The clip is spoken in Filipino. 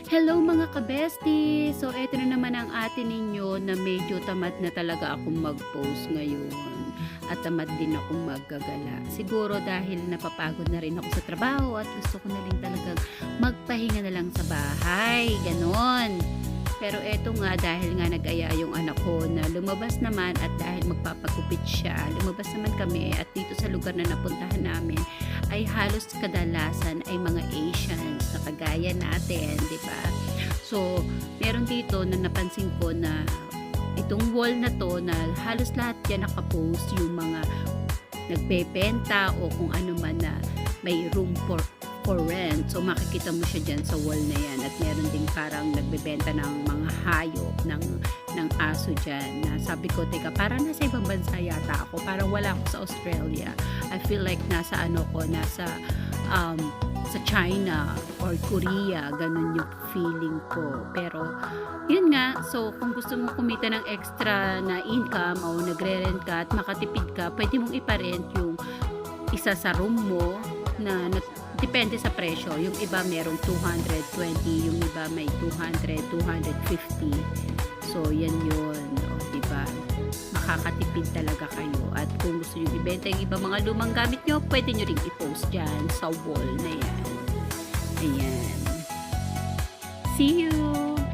Hello mga kabesti! So, eto na naman ang atin ninyo na medyo tamad na talaga akong mag-post ngayon. At tamad din akong maggagala. Siguro dahil napapagod na rin ako sa trabaho at gusto ko na rin talagang magpahinga na lang sa bahay. Ganon. Pero eto nga, dahil nga nag-aya yung anak ko na lumabas naman at dahil magpapagupit siya, lumabas naman kami at dito sa lugar na napuntahan namin ay halos kadalasan ay mga Asians na kagaya natin, di ba? So, meron dito na napansin ko na itong wall na to na halos lahat yan nakapost yung mga nagbebenta o kung ano man na may room for rent. So makikita mo siya dyan sa wall na yan at meron ding parang nagbebenta ng mga hayop ng aso dyan na sabi ko, teka, parang nasa ibang bansa yata ako, parang wala ako sa Australia. I feel like nasa sa China or Korea, ganun yung feeling ko. Pero yun nga, so kung gusto mo kumita ng extra na income o nagre-rent ka at makatipid ka, pwede mong iparent yung isa sa room mo na depende sa presyo. Yung iba merong 220, yung iba may 200, 250. So yan yun, o, diba? Makakatipid talaga kayo. At kung gusto nyo ibenta yung iba mga lumang gamit nyo, pwede nyo ring i-post dyan sa wall na yan. Ayan. See you!